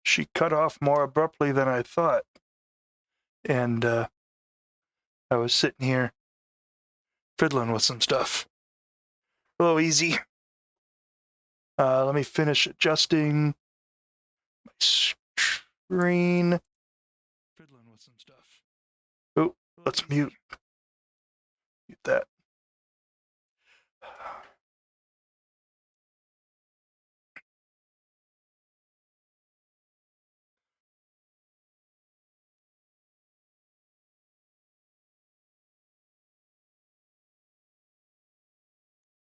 she cut off more abruptly than I thought. And I was sitting here fiddling with some stuff. A little easy. Let me finish adjusting my screen. Fiddling with some stuff. Oh, let's mute that.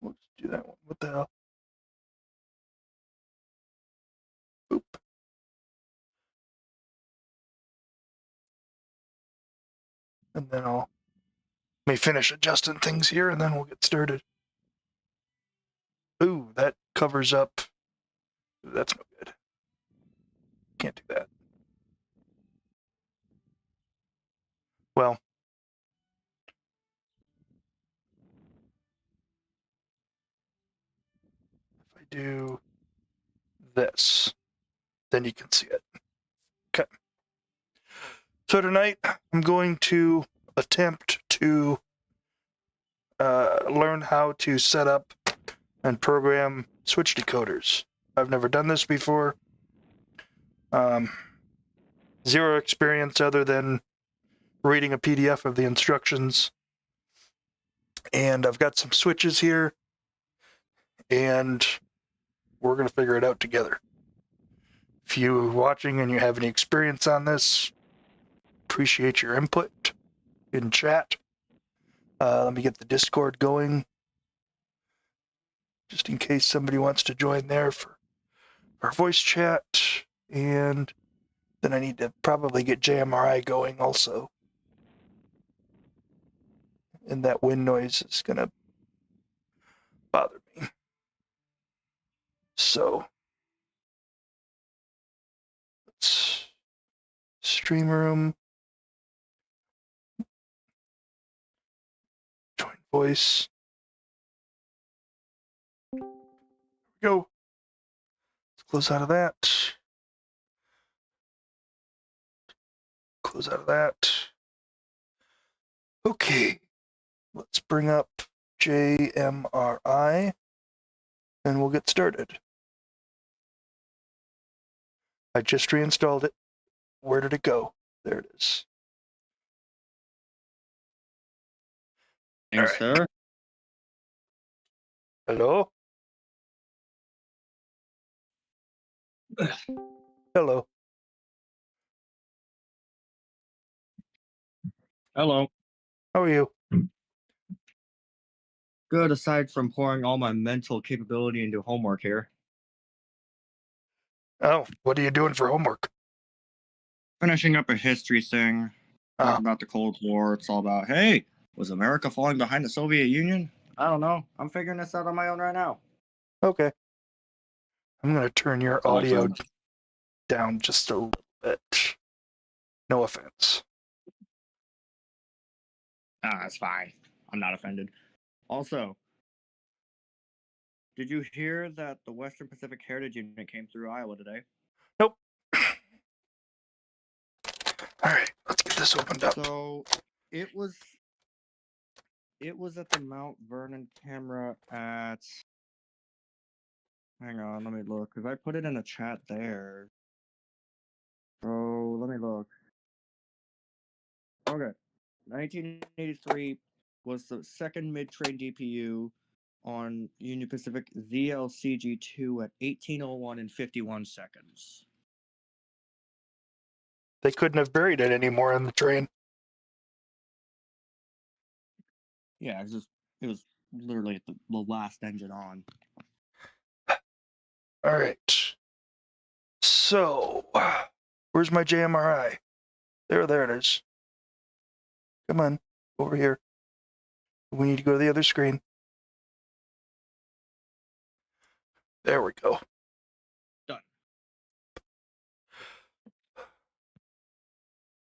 Let's do that one. What the hell? Oop. And then let me finish adjusting things here, and then we'll get started. Ooh, that covers up. That's no good. Can't do that. Well, if I do this, then you can see it. Okay. So tonight, I'm going to attempt to learn how to set up and program switch decoders. I've never done this before. Zero experience other than reading a PDF of the instructions. And I've got some switches here, and we're going to figure it out together. If you're watching and you have any experience on this, appreciate your input in chat. Let me get the Discord going, just in case somebody wants to join there for our voice chat. And then I need to probably get JMRI going also. And that wind noise is going to bother me. So let's stream room, join voice. There we go. Let's close out of that. Close out of that. Okay, let's bring up JMRI and we'll get started. I just reinstalled it. Where did it go? There it is. Thanks, sir. Hello? Hello. Hello. How are you? Good, aside from pouring all my mental capability into homework here. Oh, what are you doing for homework? Finishing up a history thing. Talk about the Cold War. It's all about, hey, was America falling behind the Soviet Union? I don't know. I'm figuring this out on my own right now. Okay. I'm going to turn your audio down just a little bit. No offense. Ah, that's fine. I'm not offended. Also, did you hear that the Western Pacific Heritage Unit came through Iowa today? Nope. All right, let's get this opened up. So, it was at the Mount Vernon camera at... Hang on, let me look, because I put it in the chat there. Oh, let me look. Okay. 1983 was the second mid-train DPU on Union Pacific ZLCG2 at 18:01 and 51 seconds. They couldn't have buried it anymore in the train. Yeah, it was literally at the last engine on. All right. So, where's my JMRI? There it is. Come on, over here. We need to go to the other screen. There we go. Done.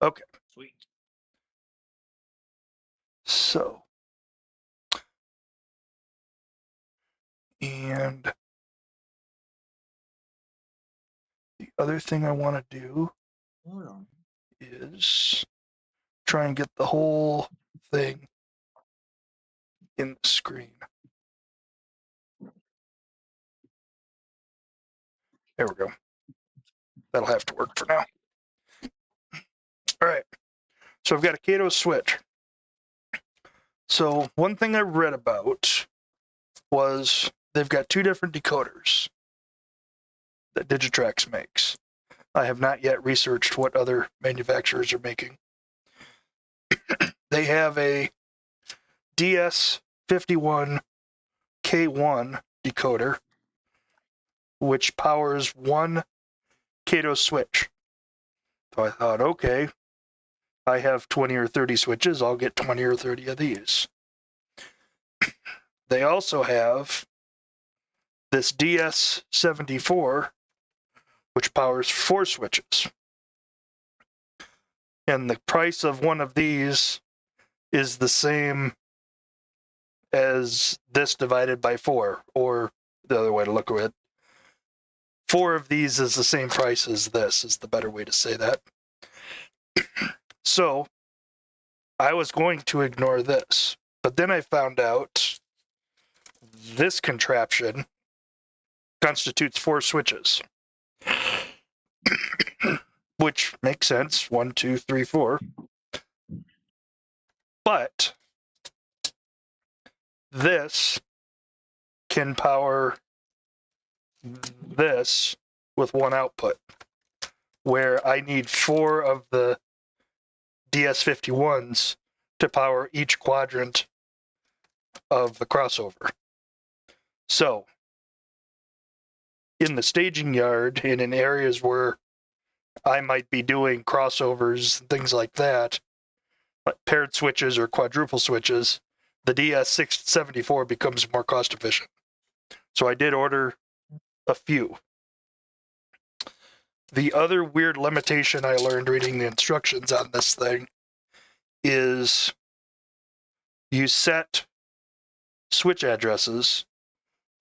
Okay. Sweet. So, and the other thing I want to do Hold on. is try and get the whole thing in the screen. There we go. That'll have to work for now. All right. So I've got a Kato switch. So one thing I read about was they've got two different decoders that Digitrax makes. I have not yet researched what other manufacturers are making. They have a DS51K1 decoder, which powers one Kato switch. So I thought, okay, I have 20 or 30 switches, I'll get 20 or 30 of these. They also have this DS74, which powers 4 switches. And the price of one of these is the same as this divided by 4, or the other way to look at it. 4 of these is the same price as this, is the better way to say that. So I was going to ignore this, but then I found out this contraption constitutes 4 switches, which makes sense. 1, 2, 3, 4. But this can power this with one output, where I need 4 of the DS51s to power each quadrant of the crossover. So, in the staging yard and in areas where I might be doing crossovers and things like that, like paired switches or quadruple switches, the DS674 becomes more cost efficient. So I did order a few. The other weird limitation I learned reading the instructions on this thing is you set switch addresses.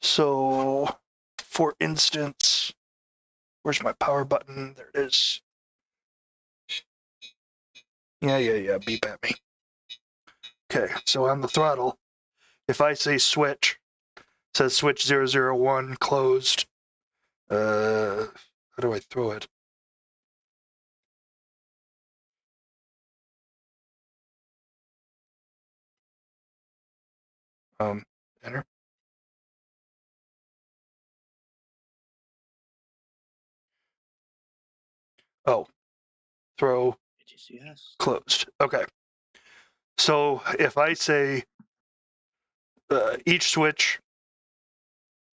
So, for instance, where's my power button? There it is. Yeah, beep at me. Okay, so on the throttle, if I say switch, it says switch 001 closed. How do I throw it? Enter. Oh, throw Yes. closed. Okay. So if I say each switch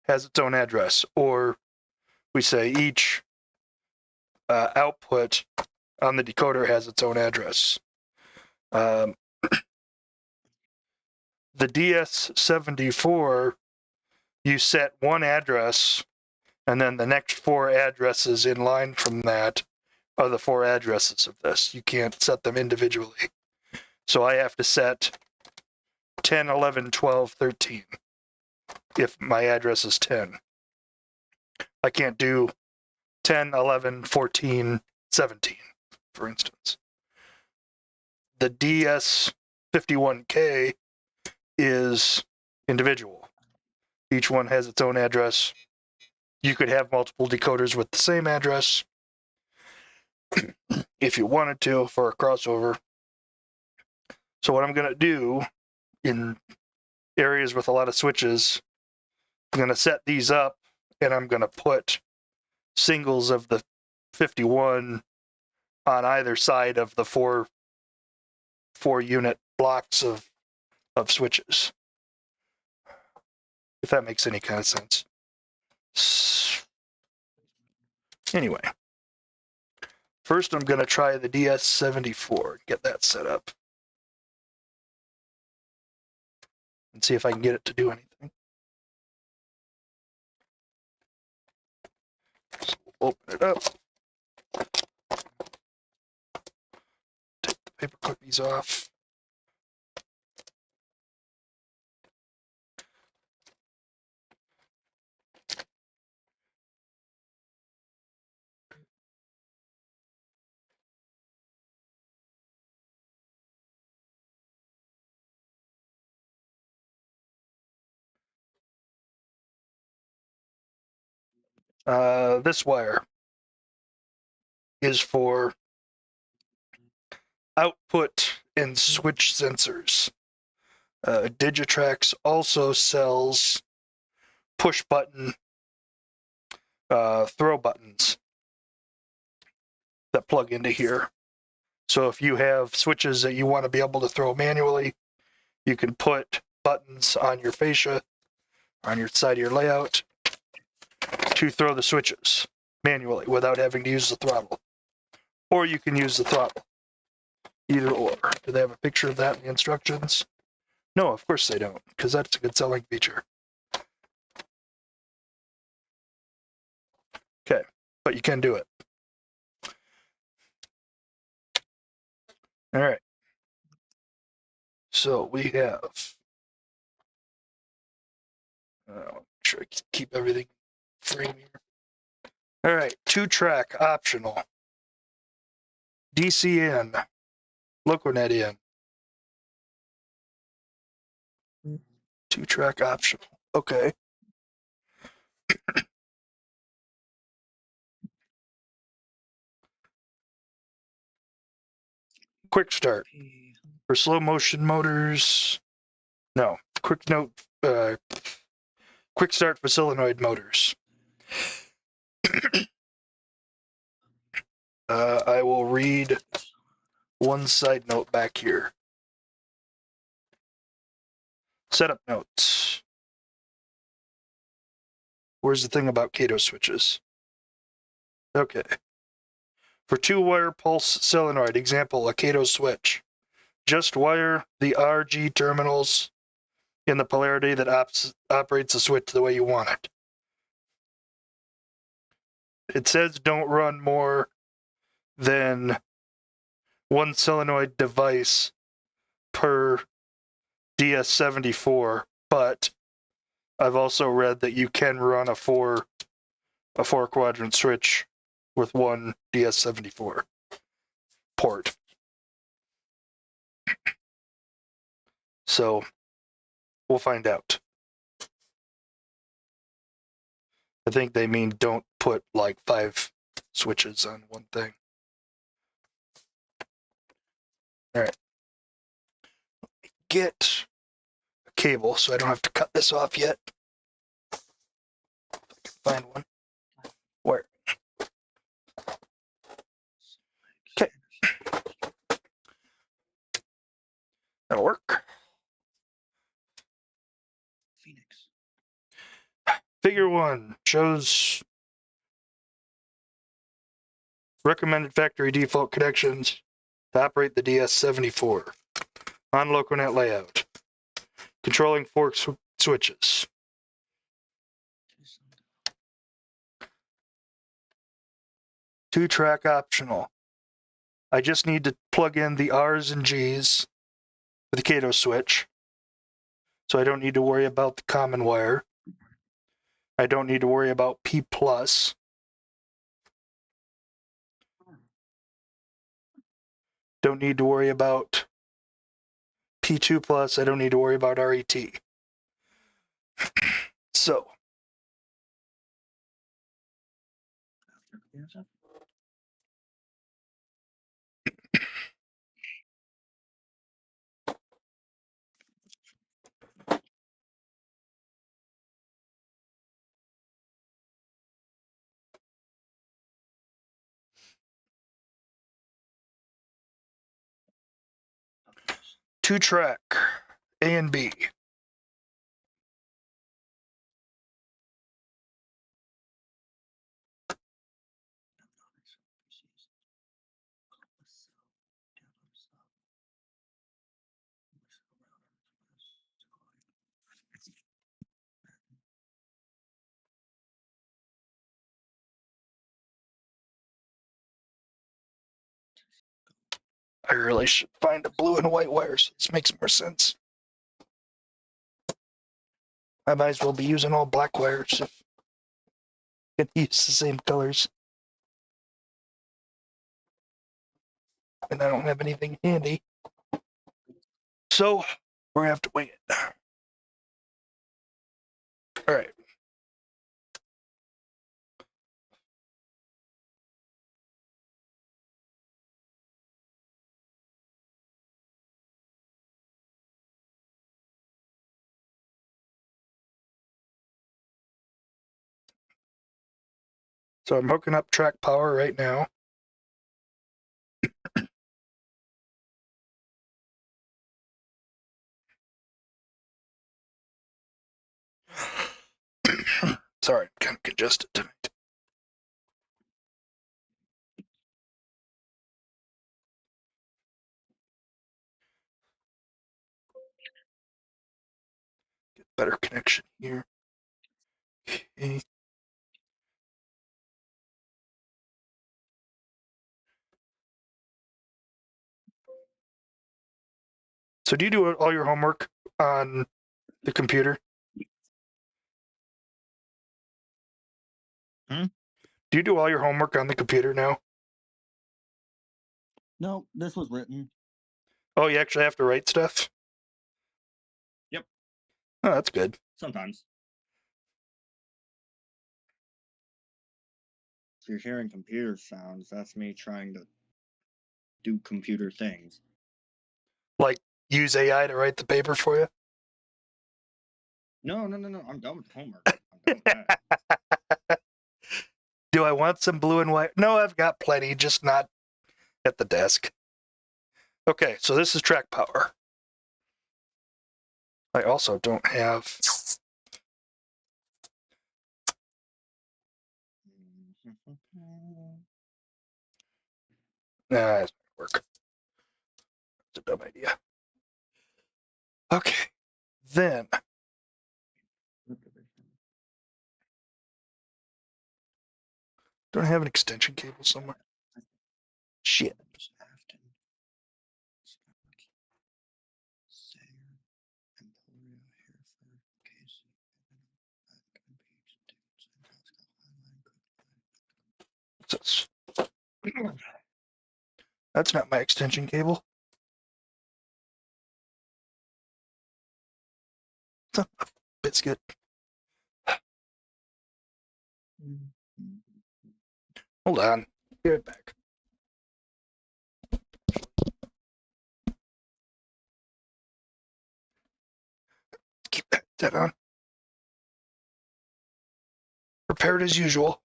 has its own address, or we say each output on the decoder has its own address. The DS74, you set one address, and then the next 4 addresses in line from that are the 4 addresses of this. You can't set them individually. So I have to set 10, 11, 12, 13 if my address is 10. I can't do 10, 11, 14, 17, for instance. The DS51K is individual. Each one has its own address. You could have multiple decoders with the same address if you wanted to for a crossover. So what I'm going to do in areas with a lot of switches, I'm going to set these up, and I'm going to put singles of the 51 on either side of the four unit blocks of switches, if that makes any kind of sense. Anyway, first I'm going to try the DS74, get that set up, and see if I can get it to do anything. So we'll open it up, take the paper cookies off. This wire is for output and switch sensors. Digitrax also sells push button throw buttons that plug into here. So if you have switches that you want to be able to throw manually, you can put buttons on your fascia, on your side of your layout, to throw the switches manually without having to use the throttle. Or you can use the throttle. Either or. Do they have a picture of that in the instructions? No, of course they don't, because that's a good selling feature. Okay, but you can do it. All right. So we have. Make sure I keep everything frame here. All right, 2-track optional. DCN, LocoNet in. 2-track optional. Okay. Quick start for slow motion motors. No, quick start for solenoid motors. I will read one side note back here. Setup notes. Where's the thing about Kato switches? Okay. For 2-wire pulse solenoid, example, a Kato switch. Just wire the RG terminals in the polarity that operates the switch the way you want it. It says don't run more than one solenoid device per DS74, but I've also read that you can run a four quadrant switch with one DS74 port. So we'll find out. I think they mean don't put like 5 switches on one thing. All right. Get a cable so I don't have to cut this off yet. Find one. Where? Okay. That'll work. Phoenix. Figure 1 shows recommended factory default connections to operate the DS74 on LocoNet layout. Controlling 4 switches. Two-track optional. I just need to plug in the R's and G's for the Kato switch. So I don't need to worry about the common wire. I don't need to worry about P+. Don't need to worry about P2+. I don't need to worry about RET. So. Two-track, A and B. I really should find a blue and white wire so this makes more sense. I might as well be using all black wires if I can use the same colors. And I don't have anything handy. So we're gonna have to wing it. All right. So I'm hooking up track power right now. Sorry, I'm kind of congested tonight. Get better connection here. Okay. So do you do all your homework on the computer? Hmm? Do you do all your homework on the computer now? No, this was written. Oh, you actually have to write stuff? Yep. Oh, that's good. Sometimes. If you're hearing computer sounds, that's me trying to do computer things. Like, use AI to write the paper for you? No. I'm done with homework. I'm done with that. Do I want some blue and white? No, I've got plenty, just not at the desk. Okay, so this is track power. I also don't have... Nah, it's not gonna work. It's a dumb idea. Okay, then... Don't I have an extension cable somewhere? Shit. What's this? That's not my extension cable. Son of a biscuit. Hold on. Be right back. Keep that on. Prepared as usual.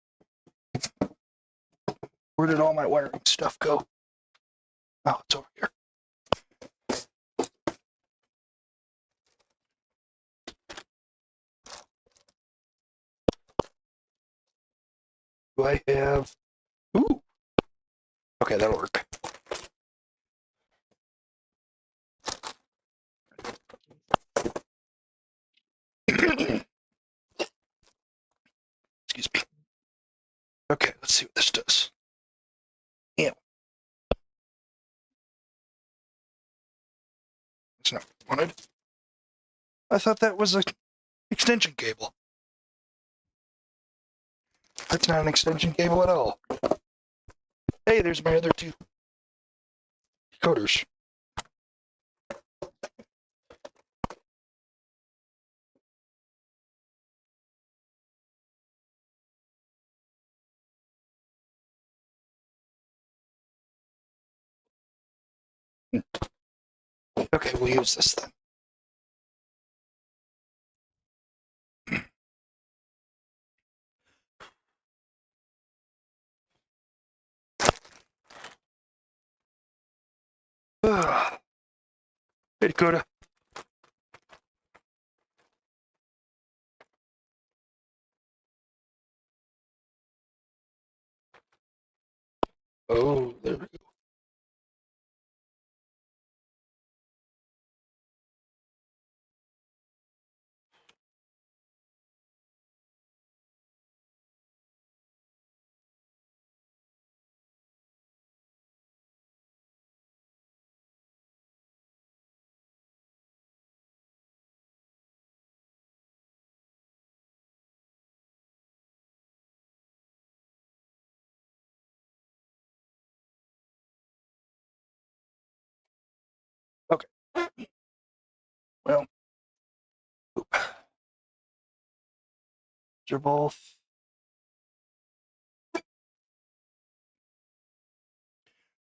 Where did all my wiring stuff go? Oh, it's over here. Do I have... Ooh. Okay, that'll work. Excuse me. Okay, let's see what this does. Ew. That's not what I wanted. I thought that was an extension cable. That's not an extension cable at all. Hey, there's my other two decoders. Okay, we'll use this then. Hey, Dakota. Oh, there we go. Okay. Well, they're both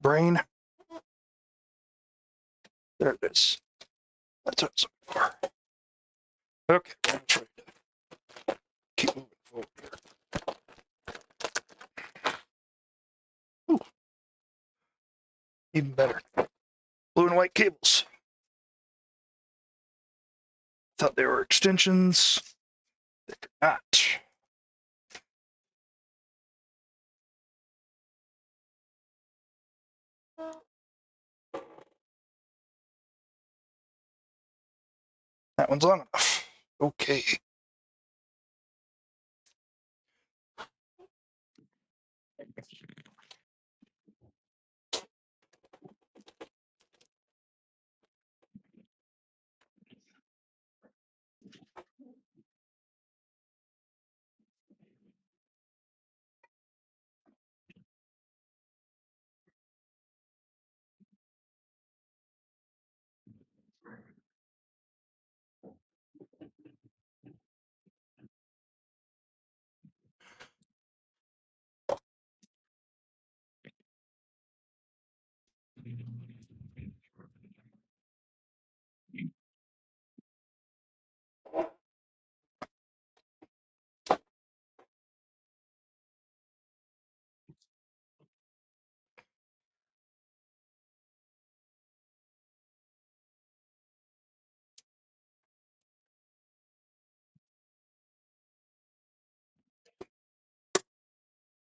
brain. There it is. That's what it's looking for. Okay, I'm trying to keep moving forward here. Even better. Blue and white cables. Thought they were extensions. They're not. That one's long enough. Okay.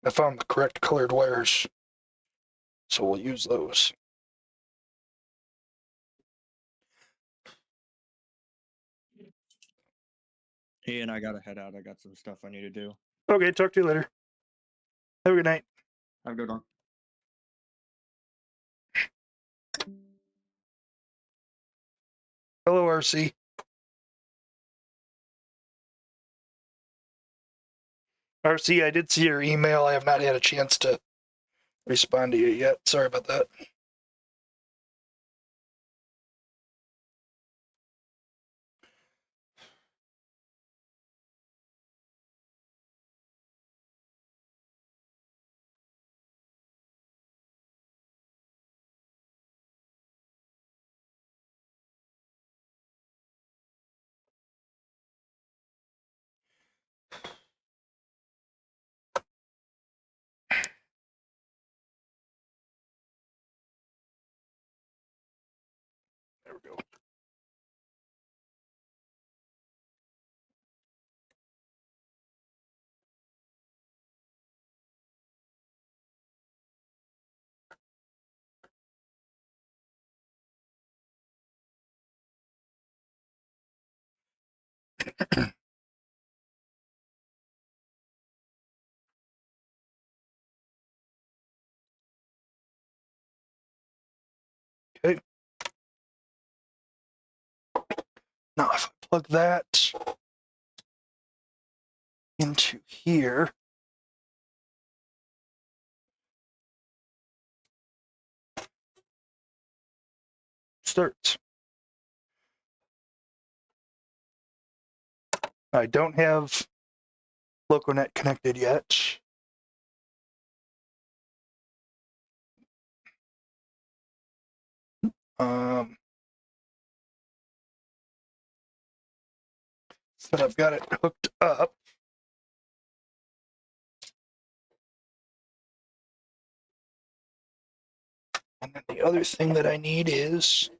I found the correct colored wires, so we'll use those. He and I gotta head out. I got some stuff I need to do. Okay, talk to you later. Have a good night. Have a good one. Hello, RC. RC, I did see your email. I have not had a chance to respond to you yet. Sorry about that. There we go. Okay. Now, if I plug that into here, starts. I don't have LocoNet connected yet. But I've got it hooked up. And then the other thing that I need is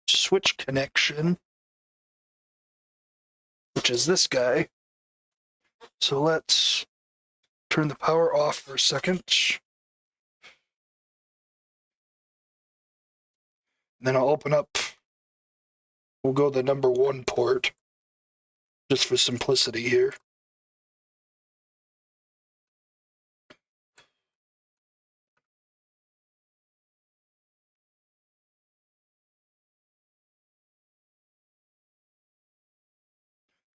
switch connection, which is this guy. So let's turn the power off for a second. And then I'll open up, we'll go the number 1 port, just for simplicity here.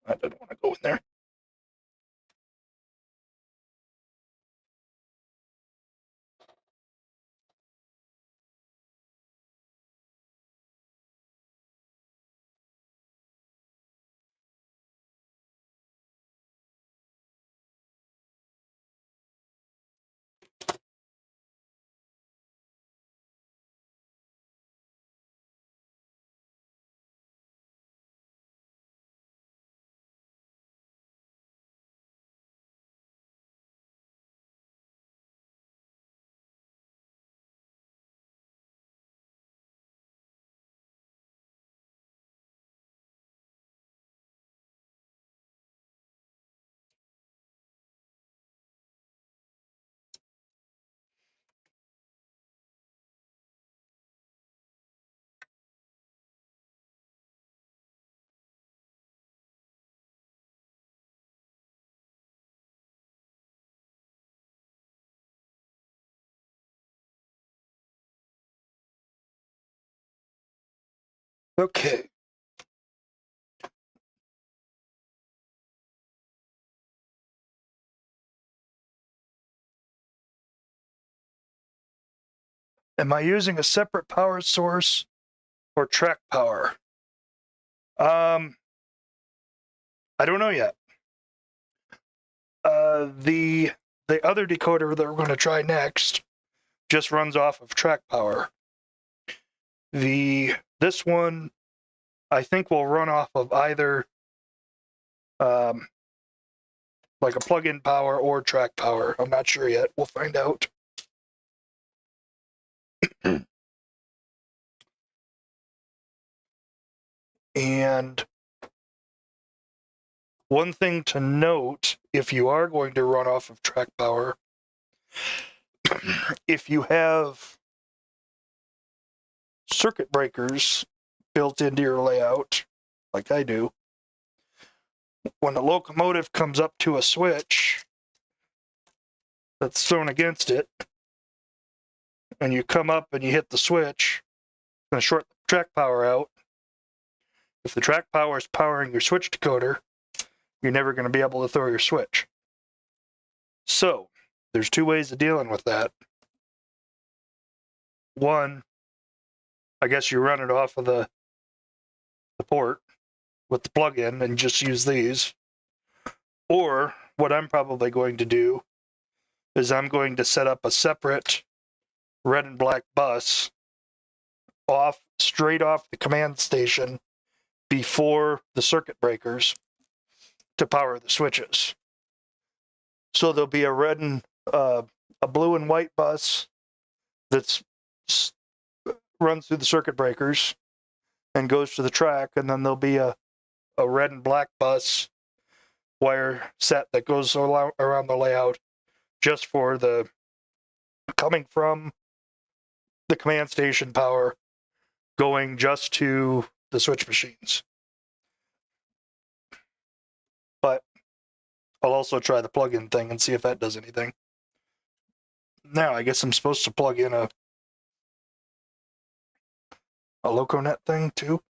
I don't want to go in there. Okay. Am I using a separate power source or track power? I don't know yet. The other decoder that we're going to try next just runs off of track power. This one, I think, will run off of either like a plug-in power or track power. I'm not sure yet. We'll find out. And one thing to note, if you are going to run off of track power, if you have circuit breakers built into your layout, like I do, when the locomotive comes up to a switch that's thrown against it, and you come up and you hit the switch, it's going to short the track power out. If the track power is powering your switch decoder, you're never going to be able to throw your switch. So, there's two ways of dealing with that. One, I guess you run it off of the port with the plug-in and just use these. Or, what I'm probably going to do is I'm going to set up a separate red and black bus straight off the command station before the circuit breakers to power the switches. So there'll be a blue and white bus that's runs through the circuit breakers and goes to the track, and then there'll be a red and black bus wire set that goes around the layout just for the coming from the command station power going just to the switch machines. But I'll also try the plug-in thing and see if that does anything. Now, I guess I'm supposed to plug in a LocoNet thing too.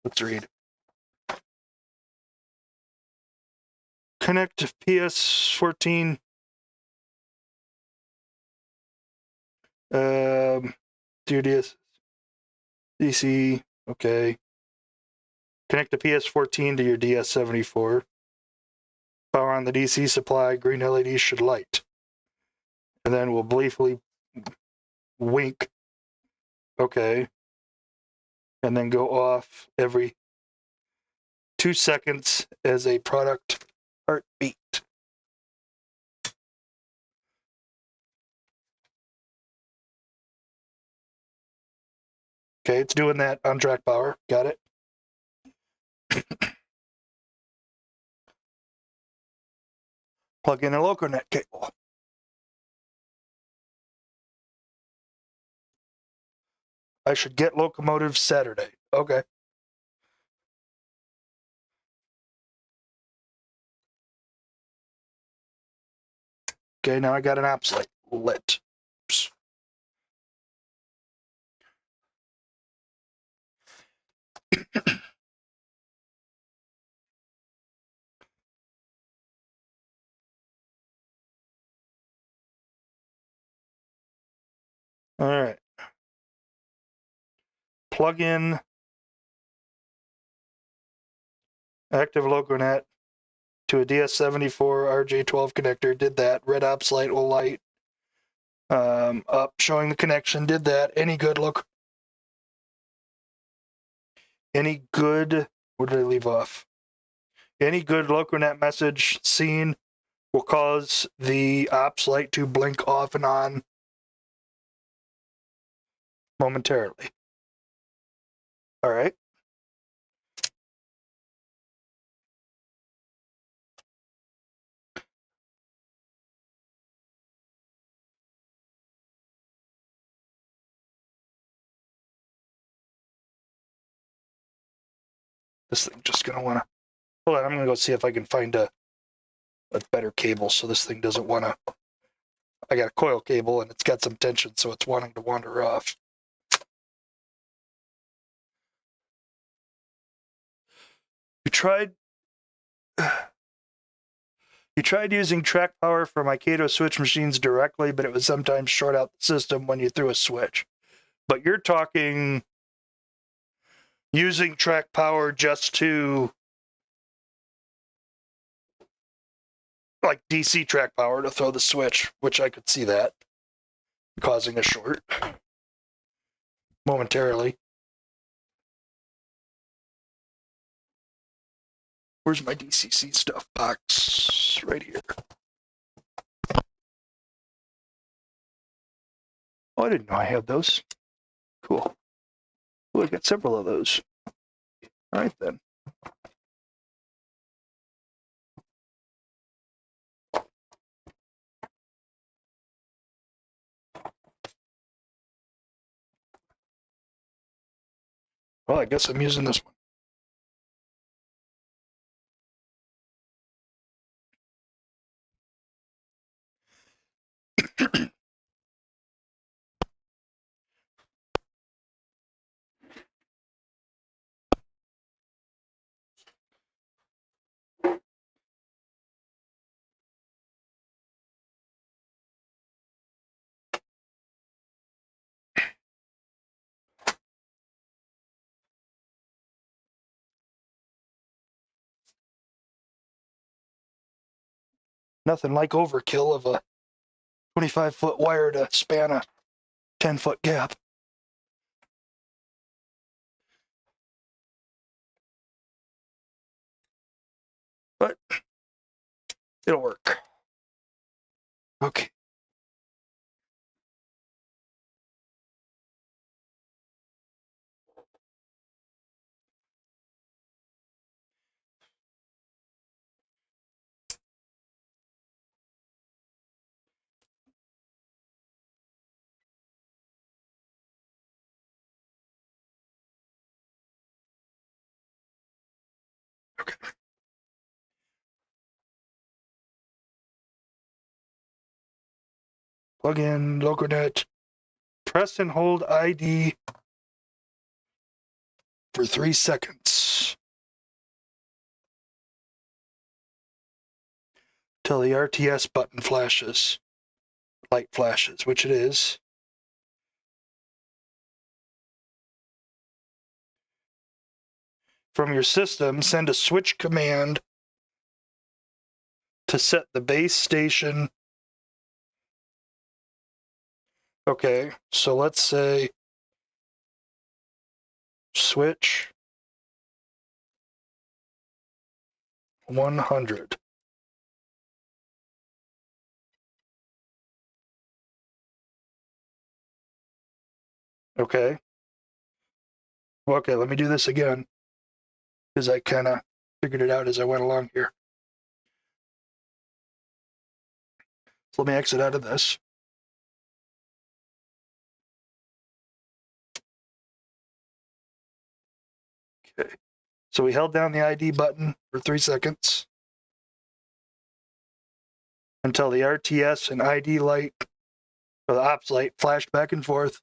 Let's read. Connect to PS14. DRDS. DC. Okay. Connect the PS14 to your DS74. Power on the DC supply. Green LED should light. And then we'll briefly wink. Okay. And then go off every 2 seconds as a product heartbeat. Okay, it's doing that on track power. Got it. Plug in a LocoNet cable. I should get locomotive Saturday. Okay. Okay, now I got an apps light lit. Oops. All right. Plug in active LocoNet to a DS74 RJ12 connector. Did that. Red apps light will light. Up showing the connection. Did that. Any good look? Any good? What did I leave off? Any good LocoNet message seen will cause the ops light to blink off and on momentarily. All right. This thing just gonna wanna. Hold on, I'm gonna go see if I can find a better cable so this thing doesn't wanna. I got a coil cable and it's got some tension, so it's wanting to wander off. You tried using track power for my Kato switch machines directly, but it would sometimes short out the system when you threw a switch. But you're talking using track power just to, like, DC track power to throw the switch, which I could see that causing a short momentarily. Where's my DCC stuff box? Right here. Oh, I didn't know I had those. Cool. Oh, I got several of those. All right, then. Well, I guess I'm using this one. Nothing like overkill of a 25-foot wire to span a 10-foot gap. But it'll work. Okay. Okay. Plug in LocoNet. Press and hold ID for 3 seconds till the RTS button flashes. Light flashes, which it is. From your system, send a switch command to set the base station. Okay, so let's say switch 100. Okay. Okay, let me do this again, because I kind of figured it out as I went along here. So let me exit out of this. Okay. So we held down the ID button for 3 seconds until the RTS and ID light, or the ops light, flashed back and forth.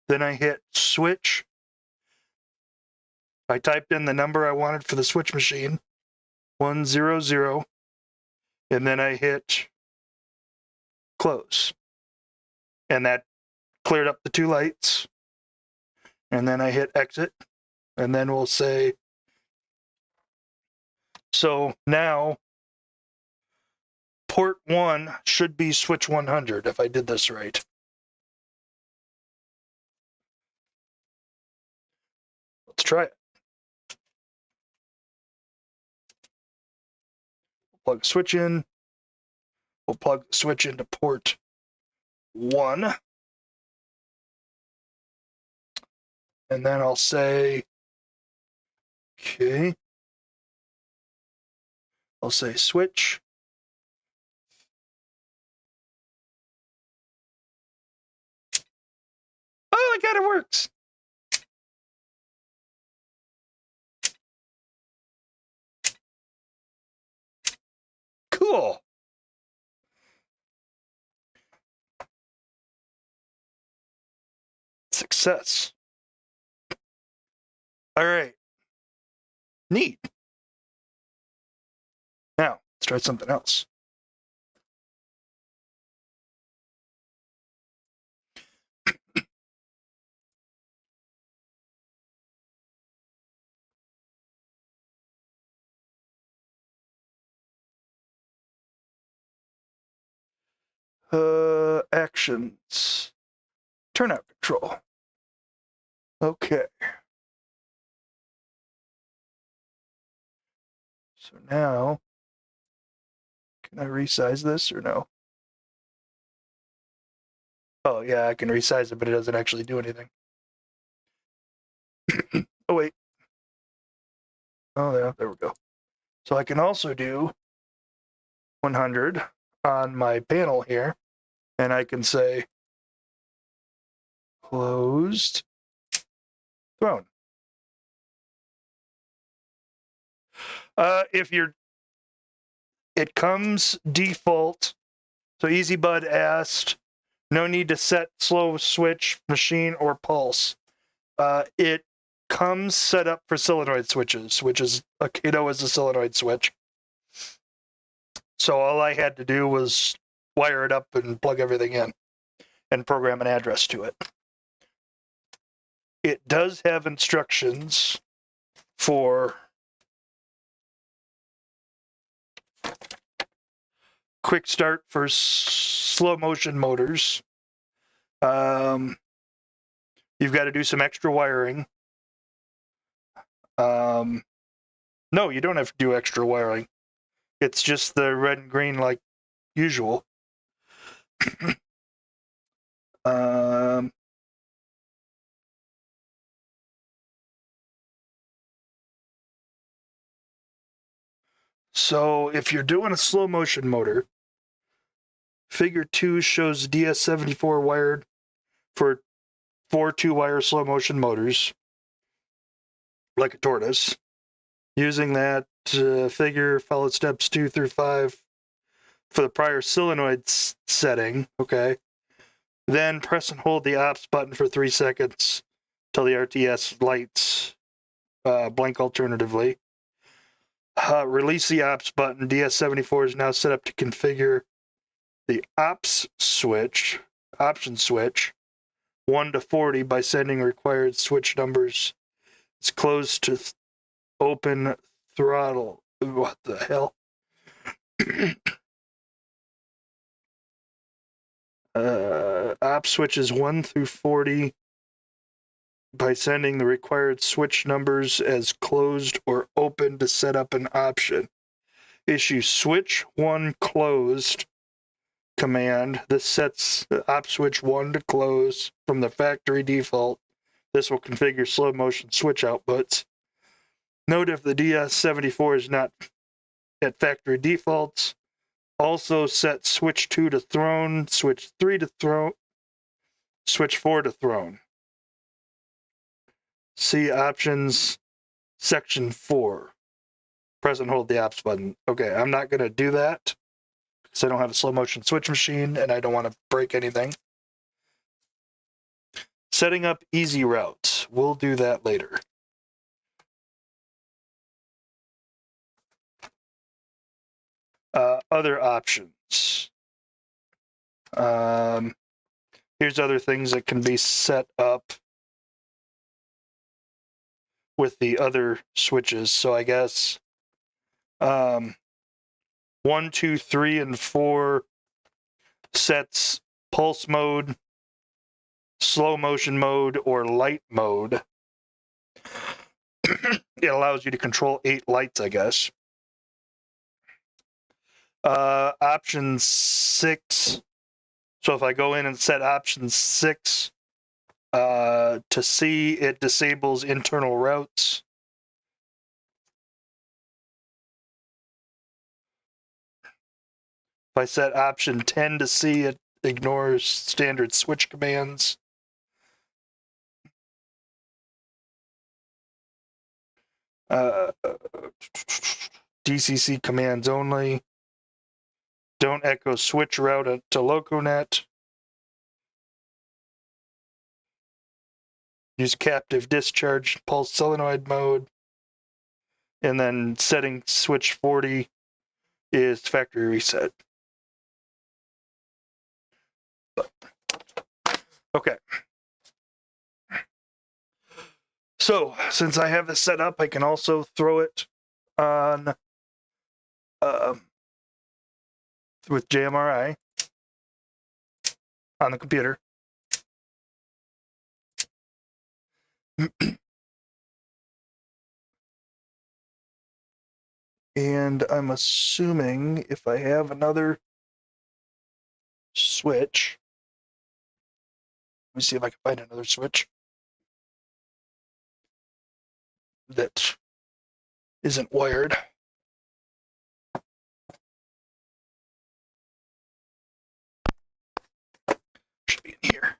Then I hit switch. I typed in the number I wanted for the switch machine, 100, and then I hit close. And that cleared up the 2 lights. And then I hit exit, and then we'll say, so now port 1 should be switch 100 if I did this right. Let's try it. Plug the switch in. We'll plug the switch into port 1. And then I'll say, okay. I'll say switch. Oh, it kind of works. Cool. Success. All right. Neat. Let's try something else. Actions. Turnout control. Okay. So now, can I resize this or no? Oh yeah, I can resize it, but it doesn't actually do anything. Oh wait. Oh yeah, there we go. So I can also do 100 on my panel here, and I can say closed throne. It comes default. So EasyBud asked, no need to set slow switch, machine, or pulse. It comes set up for solenoid switches, which is a Kato is a solenoid switch. So all I had to do was wire it up and plug everything in and program an address to it. It does have instructions for quick start for slow motion motors. You've got to do some extra wiring. No, you don't have to do extra wiring. It's just the red and green like usual. So if you're doing a slow motion motor, figure 2 shows DS74 wired for 4 2-wire slow motion motors, like a tortoise. Using that figure, follow steps 2 through 5 for the prior solenoid setting, okay? Then press and hold the ops button for 3 seconds till the RTS lights blink alternatively. Release the ops button. DS74 is now set up to configure the option switch 1 to 40 by sending required switch numbers. It's closed to open throttle. What the hell? Op switches 1 through 40 by sending the required switch numbers as closed or open to set up an option. Issue switch 1 closed command. This sets op switch 1 to close from the factory default. This will configure slow motion switch outputs. Note if the DS74 is not at factory defaults, also set switch 2 to throne, switch 3 to throne, switch 4 to throne. See options section 4. Press and hold the ops button. Okay, I'm not going to do that because I don't have a slow motion switch machine and I don't want to break anything. Setting up easy routes. We'll do that later. Other options. Here's other things that can be set up with the other switches. So I guess 1, 2, 3, and 4 sets pulse mode, slow motion mode, or light mode. It allows you to control 8 lights, I guess. Option 6. So if I go in and set option 6 to see, it disables internal routes. If I set option 10 to see, it ignores standard switch commands. DCC commands only. Don't echo switch route to LocoNet. Use captive discharge pulse solenoid mode. And then setting switch 40 is factory reset. But, okay. So, since I have this set up, I can also throw it on with JMRI on the computer. And I'm assuming if I have another switch, let me see if I can find another switch that isn't wired. Should be in here.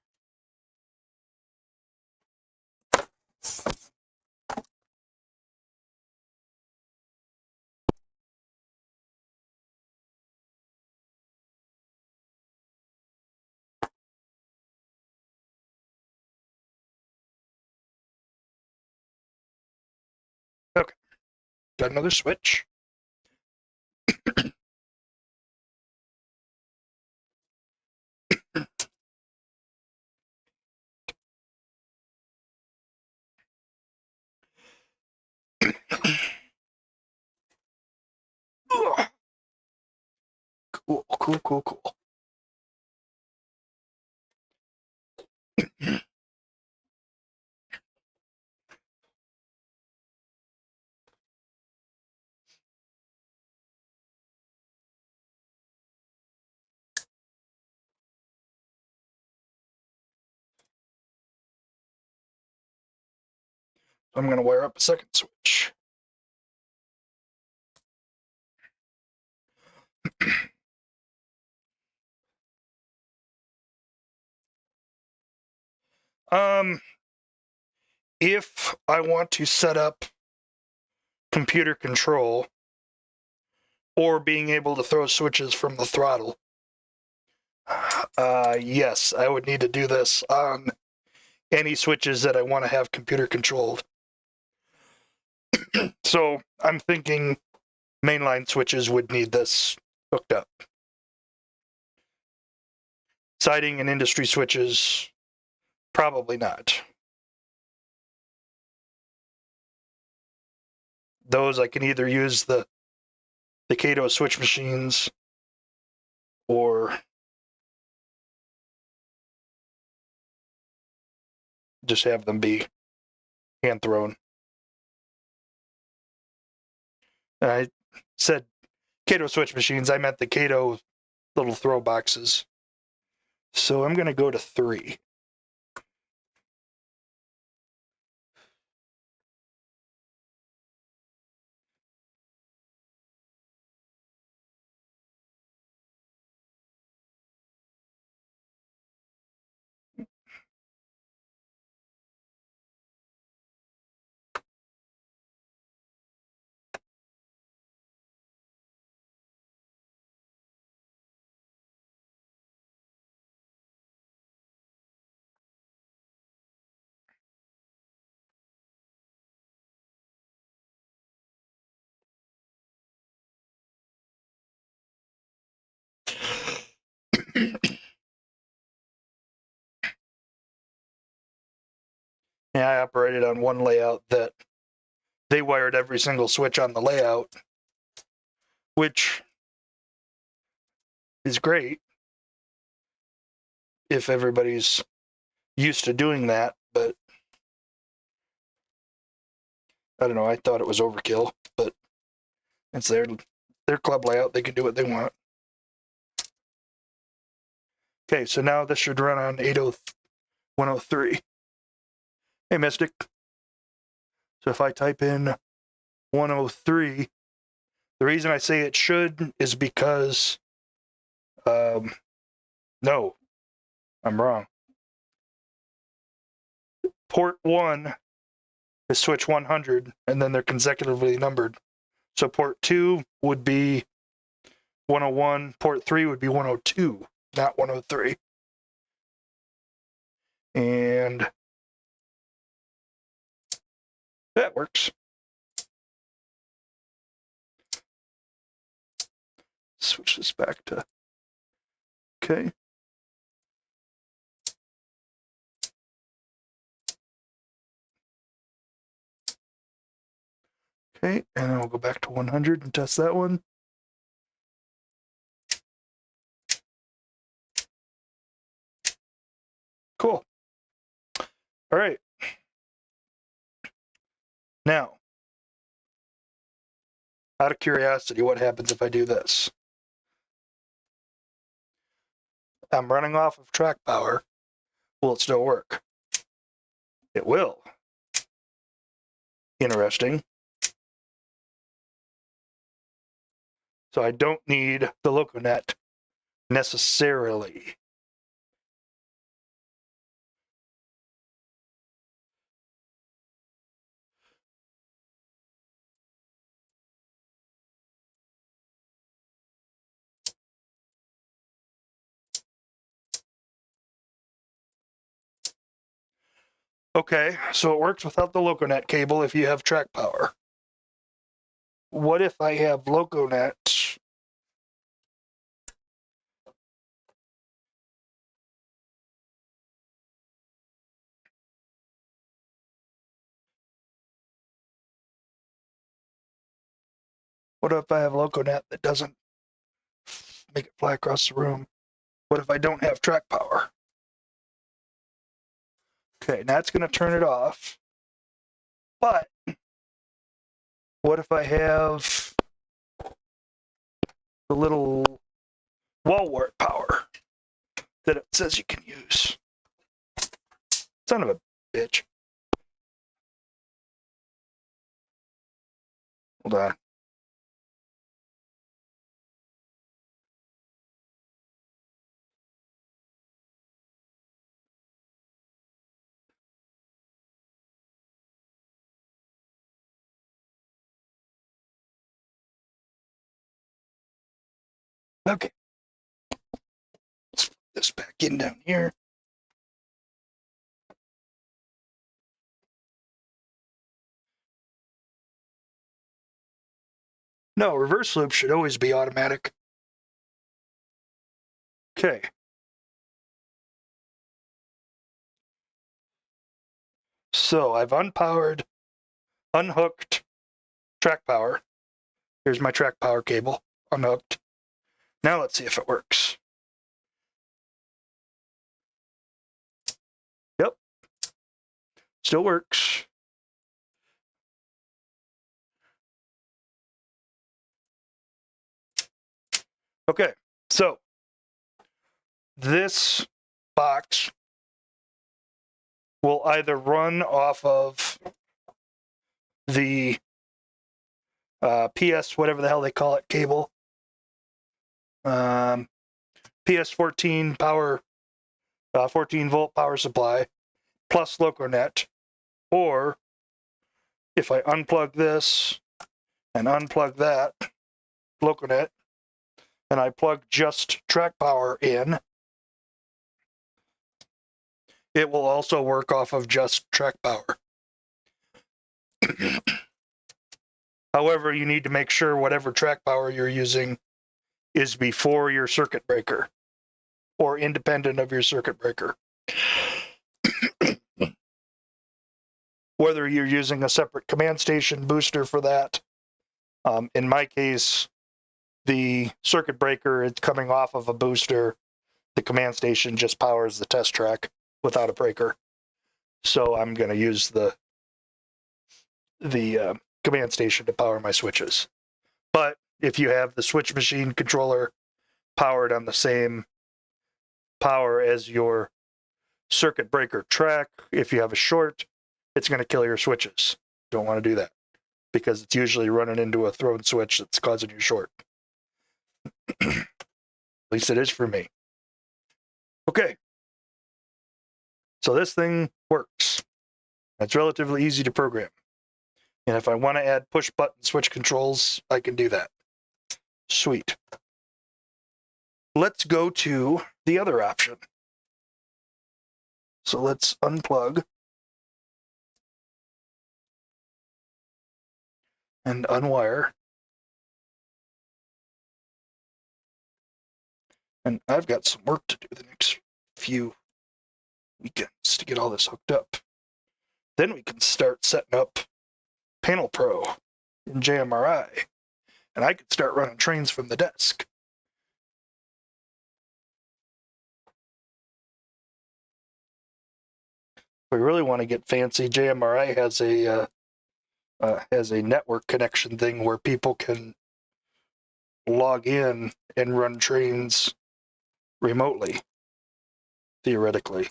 Okay, got another switch. Cool, cool, cool, cool. I'm going to wire up a second switch. If I want to set up computer control or being able to throw switches from the throttle, yes, I would need to do this on any switches that I want to have computer controlled. So I'm thinking mainline switches would need this hooked up. Siding and industry switches, probably not. Those I can either use the Kato switch machines or just have them be hand thrown. And I said Kato switch machines, I meant the Kato little throw boxes. So I'm going to go to 3. Yeah, I operated on one layout that they wired every single switch on the layout, which is great if everybody's used to doing that, but I don't know, I thought it was overkill, but it's their club layout, they can do what they want. Okay, so now this should run on 103. Hey, Mystic. So if I type in 103, the reason I say it should is because, no, I'm wrong. Port 1 is switch 100, and then they're consecutively numbered. So port 2 would be 101, port 3 would be 102, not 103. And that works. Switch this back to, okay. Okay, and then we'll go back to 100 and test that one. Cool. All right. Now, out of curiosity, what happens if I do this? I'm running off of track power. Will it still work? It will. Interesting. So I don't need the LocoNet necessarily. Okay, so it works without the LocoNet cable if you have track power. What if I have LocoNet? What if I have LocoNet that doesn't make it fly across the room? What if I don't have track power? Okay, now it's going to turn it off. But what if I have the little wall wart power that it says you can use? Son of a bitch. Hold on. Okay. Let's put this back in down here. No, reverse loop should always be automatic. Okay. So I've unpowered, unhooked track power. Here's my track power cable, unhooked. Now let's see if it works. Yep. Still works. Okay, so this box will either run off of the PS, whatever the hell they call it, cable, PS14 power, 14 volt power supply, plus LocoNet, or if I unplug this and unplug that LocoNet, and I plug just track power in, it will also work off of just track power. However, you need to make sure whatever track power you're using is before your circuit breaker or independent of your circuit breaker. Whether you're using a separate command station booster for that. In my case, the circuit breaker is coming off of a booster. The command station just powers the test track without a breaker. So I'm going to use the command station to power my switches. But if you have the switch machine controller powered on the same power as your circuit breaker track, if you have a short, it's going to kill your switches. Don't want to do that because it's usually running into a thrown switch that's causing you short. At least it is for me. Okay. So this thing works. It's relatively easy to program. And if I want to add push button switch controls, I can do that. Sweet. Let's go to the other option. So let's unplug and unwire And I've got some work to do the next few weekends to get all this hooked up. Then we can start setting up Panel Pro in JMRI, and I could start running trains from the desk. If we really want to get fancy, JMRI has a network connection thing where people can log in and run trains remotely, theoretically.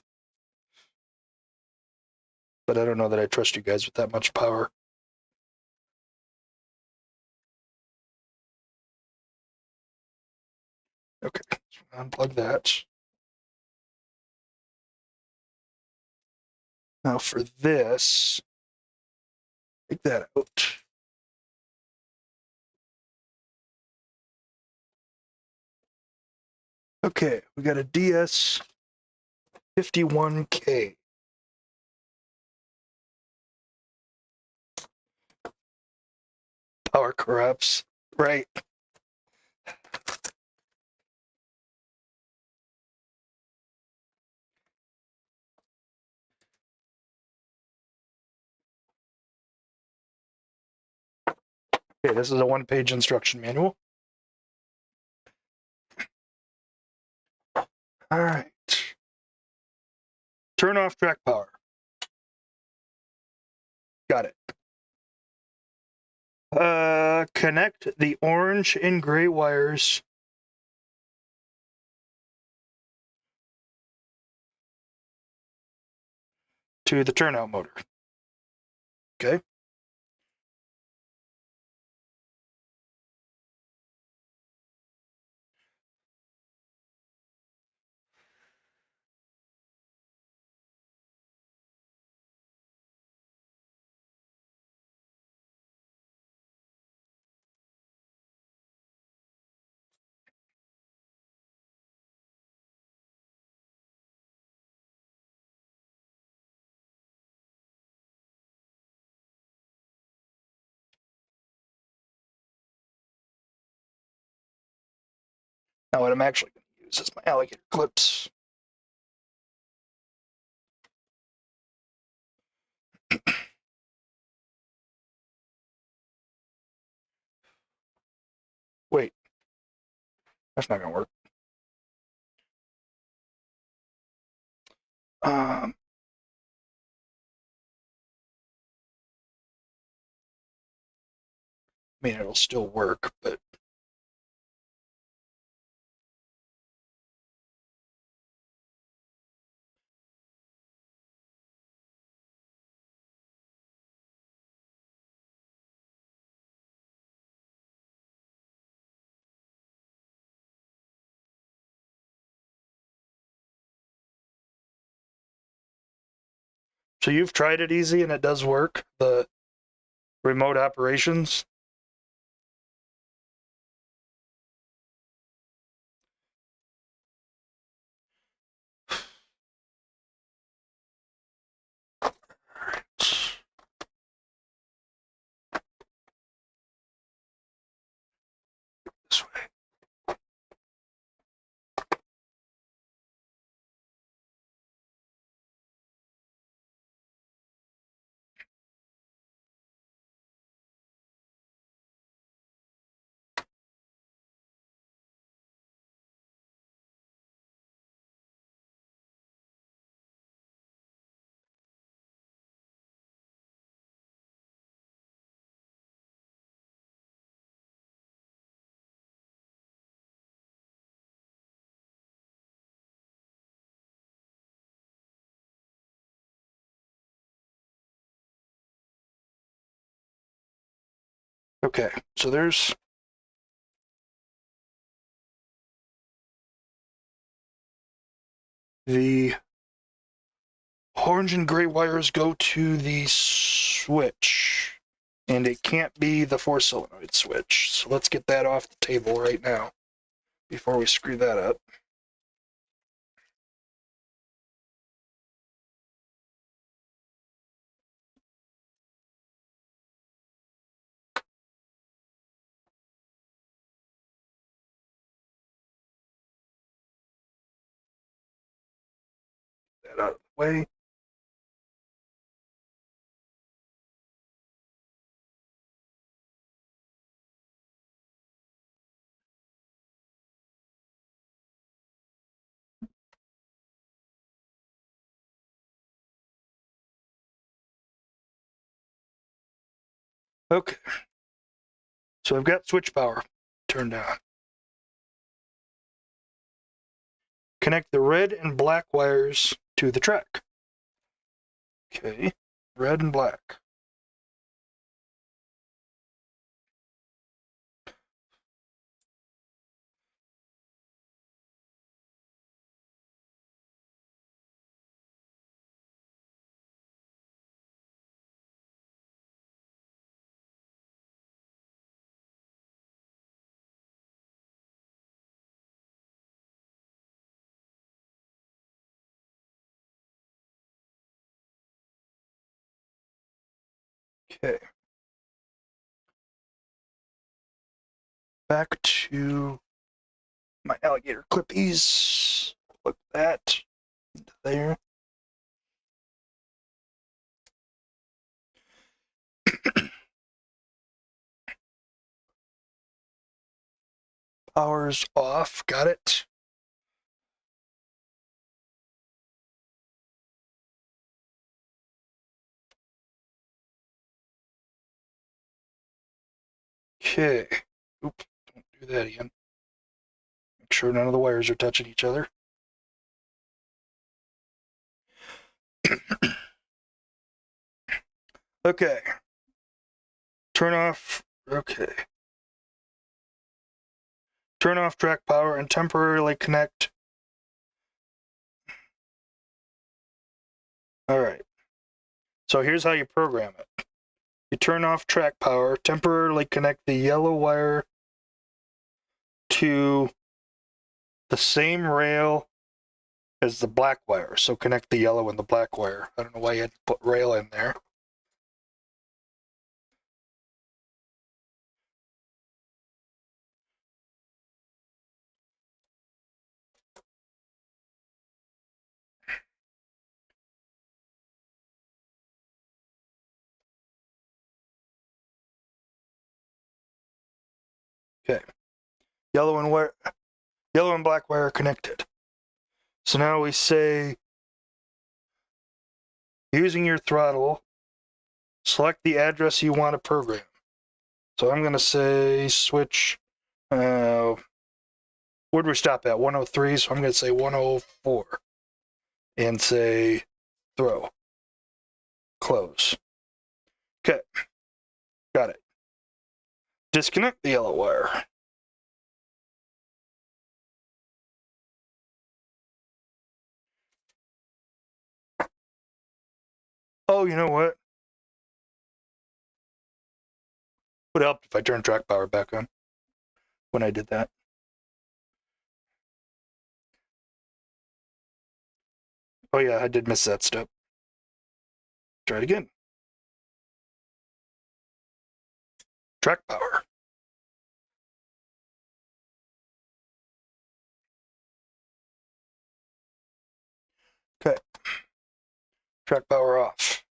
But I don't know that I trust you guys with that much power. Okay, so unplug that. Now for this, take that out. Okay, we got a DS51K. Power corrupts, right? Okay, this is a one-page instruction manual. All right. Turn off track power. Got it. Connect the orange and gray wires to the turnout motor. Okay. Now what I'm actually going to use is my alligator clips. Wait, that's not going to work. Um, I mean, it'll still work, but so you've tried it easy and it does work, the remote operations. This way. Okay, so there's the orange and gray wires go to the switch, and it can't be the 4-solenoid switch. So let's get that off the table right now before we screw that up. that out of the way. Okay. So I've got switch power turned on. Connect the red and black wires to the track. Okay, red and black. Okay. Back to my alligator clippies. Look at that. There. Power's off. Got it. Okay. Oop. Don't do that again. Make sure none of the wires are touching each other. Okay. Turn off. Okay. Turn off track power and temporarily connect. All right. So here's how you program it. You turn off track power, temporarily connect the yellow wire to the same rail as the black wire. So connect the yellow and the black wire. I don't know why you had to put rail in there. Okay. Yellow and black wire connected. So now we say, using your throttle, select the address you want to program. So I'm going to say switch, where'd we stop at? 103, so I'm going to say 104. And say throw. Close. Okay. Got it. Disconnect the yellow wire. Oh, you know what? Would help if I turned track power back on when I did that. Oh yeah, I did miss that step. Try it again. Track power. Okay. Track power off.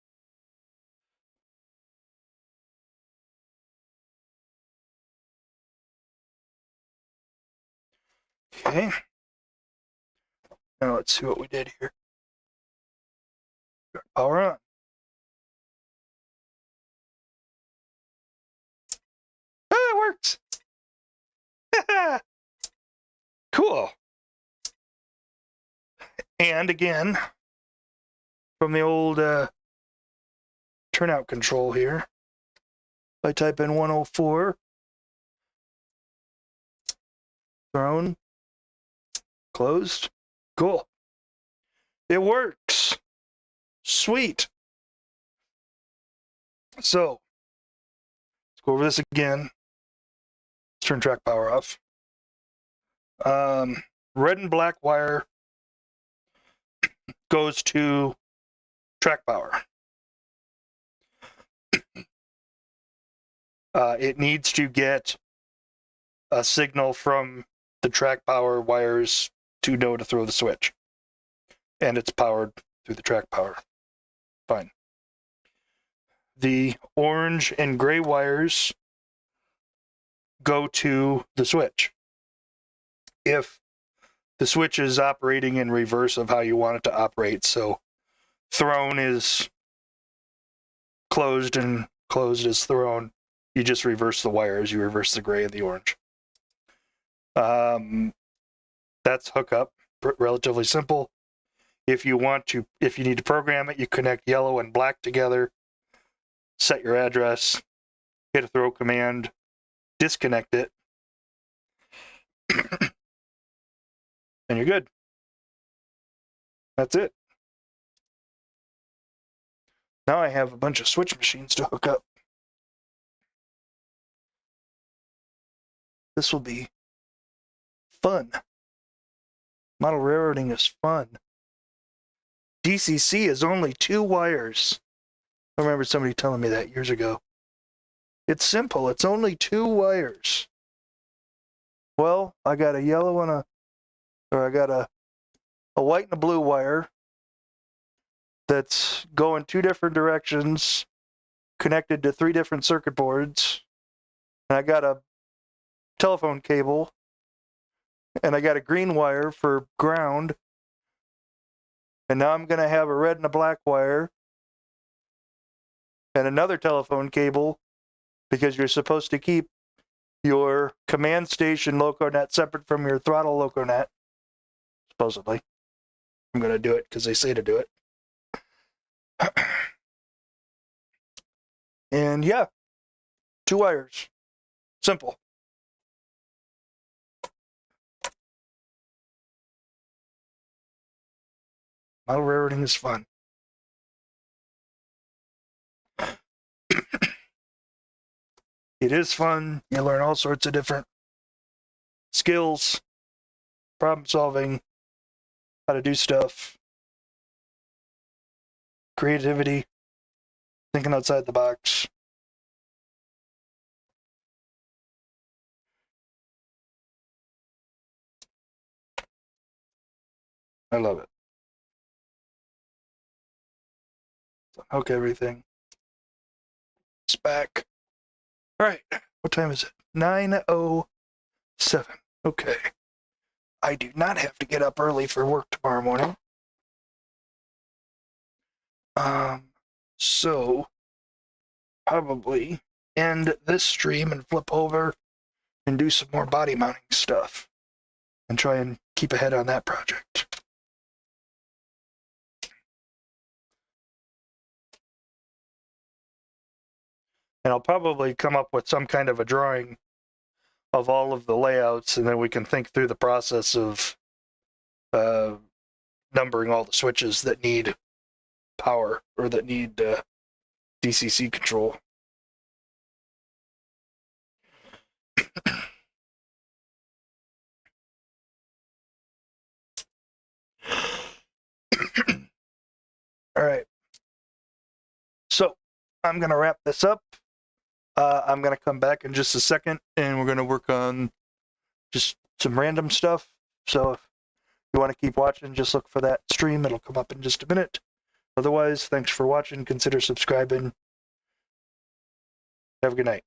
Okay. Now let's see what we did here. Track power on. Ah, it works. Cool. And again, from the old turnout control here, if I type in 104, thrown, closed, cool. It works. Sweet. So, let's go over this again. Let's turn track power off. Red and black wire goes to track power. It needs to get a signal from the track power wires to know to throw the switch. And it's powered through the track power. Fine. The orange and gray wires go to the switch. If the switch is operating in reverse of how you want it to operate, so thrown is closed and closed is thrown, you just reverse the wires. You reverse the gray and the orange. That's hookup, relatively simple. If you need to program it, you connect yellow and black together, set your address, hit a throw command, disconnect it, and you're good. That's it. Now I have a bunch of switch machines to hook up. This will be fun. Model railroading is fun. DCC is only 2 wires. I remember somebody telling me that years ago. It's simple. It's only 2 wires. Well, I got a yellow and I got a white and a blue wire that's going 2 different directions, connected to 3 different circuit boards. And I got a telephone cable, and I got a green wire for ground. And now I'm going to have a red and a black wire and another telephone cable, because you're supposed to keep your command station LocoNet separate from your throttle LocoNet, supposedly. I'm going to do it because they say to do it. And yeah, 2 wires. Simple. Model railroading is fun. It is fun. You learn all sorts of different skills, problem solving, how to do stuff, creativity, thinking outside the box. I love it. So hook everything. It's back. All right. What time is it? 9:07. Okay. I do not have to get up early for work tomorrow morning. So probably end this stream and flip over and do some more body mounting stuff and try and keep ahead on that project. And I'll probably come up with some kind of a drawing of all of the layouts, and then we can think through the process of numbering all the switches that need power or that need DCC control. All right. So I'm going to wrap this up. I'm going to come back in just a second, and we're going to work on just some random stuff. So if you want to keep watching, just look for that stream. It'll come up in just a minute. Otherwise, thanks for watching. Consider subscribing. Have a good night.